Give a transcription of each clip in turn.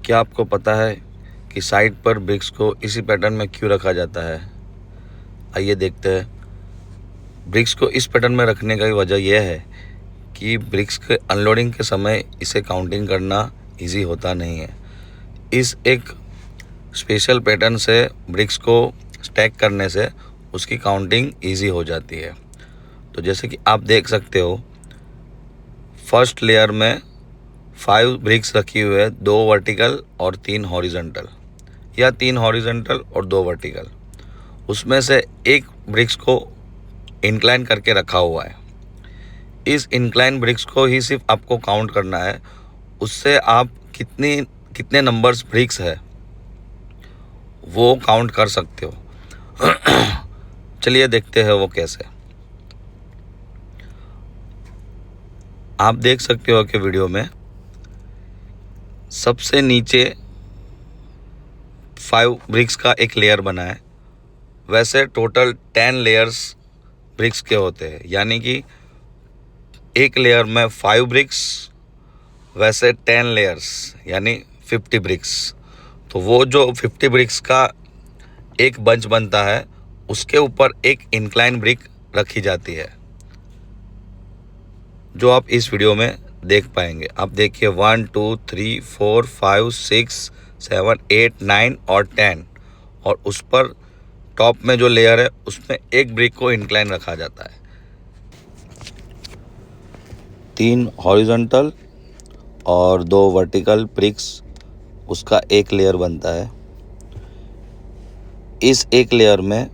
क्या आपको पता है कि साइड पर ब्रिक्स को इसी पैटर्न में क्यों रखा जाता है? आइए देखते हैं। ब्रिक्स को इस पैटर्न में रखने की वजह यह है कि ब्रिक्स के अनलोडिंग के समय इसे काउंटिंग करना इजी होता नहीं है। इस एक स्पेशल पैटर्न से ब्रिक्स को स्टैक करने से उसकी काउंटिंग इजी हो जाती है। तो जैसे कि आप देख सकते हो, फर्स्ट लेयर में 5 ब्रिक्स रखी हुई है, 2 वर्टिकल और 3 हॉरिजॉन्टल, या 3 हॉरिजॉन्टल और 2 वर्टिकल। उसमें से एक ब्रिक्स को इंक्लाइन करके रखा हुआ है। इस इंक्लाइन ब्रिक्स को ही सिर्फ आपको काउंट करना है, उससे आप कितने नंबर्स ब्रिक्स है वो काउंट कर सकते हो। चलिए देखते हैं वो कैसे। आप देख सकते हो कि वीडियो में सबसे नीचे 5 ब्रिक्स का एक लेयर बना है। वैसे टोटल 10 लेयर्स ब्रिक्स के होते हैं, यानी कि एक लेयर में 5 ब्रिक्स, वैसे 10 लेयर्स यानी 50 ब्रिक्स। तो वो जो 50 ब्रिक्स का एक बंच बनता है, उसके ऊपर एक इंक्लाइन ब्रिक रखी जाती है, जो आप इस वीडियो में देख पाएंगे। आप देखिए 1 2 3 4 5 6 7 8 9 और 10, और उस पर टॉप में जो लेयर है उसमें एक ब्रिक को इंक्लाइन रखा जाता है। 3 हॉरिजॉन्टल और 2 वर्टिकल ब्रिक्स, उसका एक लेयर बनता है। इस एक लेयर में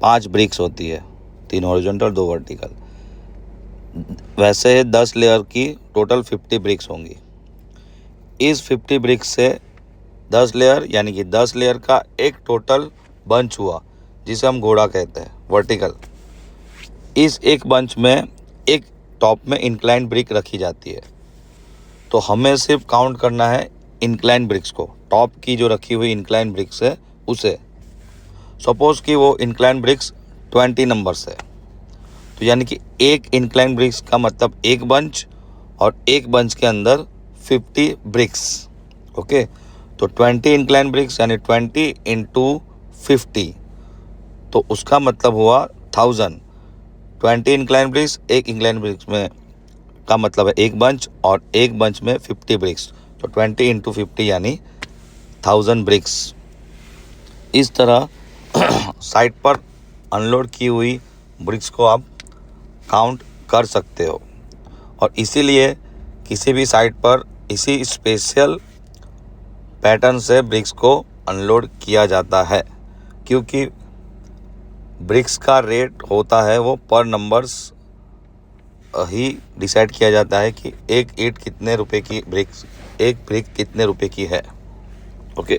5 ब्रिक्स होती है, 3 हॉरिजॉन्टल 2 वर्टिकल। वैसे 10 लेयर की टोटल 50 ब्रिक्स होंगी। इस 50 ब्रिक्स से 10 लेयर यानी कि 10 लेयर का एक टोटल बंच हुआ, जिसे हम घोड़ा कहते हैं, वर्टिकल। इस एक बंच में एक टॉप में इंक्लाइन ब्रिक रखी जाती है। तो हमें सिर्फ काउंट करना है इंक्लाइन ब्रिक्स को, टॉप की जो रखी हुई इंक्लाइन ब्रिक्स है उसे। सपोज कि वो इंक्लाइन ब्रिक्स 20 नंबर से, तो यानी कि एक इंक्लाइन ब्रिक्स का मतलब एक बंच, और एक बंच के अंदर 50 ब्रिक्स। ओके, तो 20 इंक्लाइन ब्रिक्स यानी 20 इंटू 50, तो उसका मतलब हुआ 1000। 20 इंक्लाइन ब्रिक्स, एक इंक्लाइन ब्रिक्स में का मतलब है एक बंच, और एक बंच में 50 ब्रिक्स, तो 20 इंटू 50 यानी 1000 ब्रिक्स। इस तरह साइट पर अनलोड की हुई ब्रिक्स को आप काउंट कर सकते हो, और इसीलिए किसी भी साइट पर इसी स्पेशल पैटर्न से ब्रिक्स को अनलोड किया जाता है, क्योंकि ब्रिक्स का रेट होता है वो पर नंबर्स ही डिसाइड किया जाता है कि एक ईंट कितने रुपए की ब्रिक्स, एक ब्रिक कितने रुपए की है। ओके।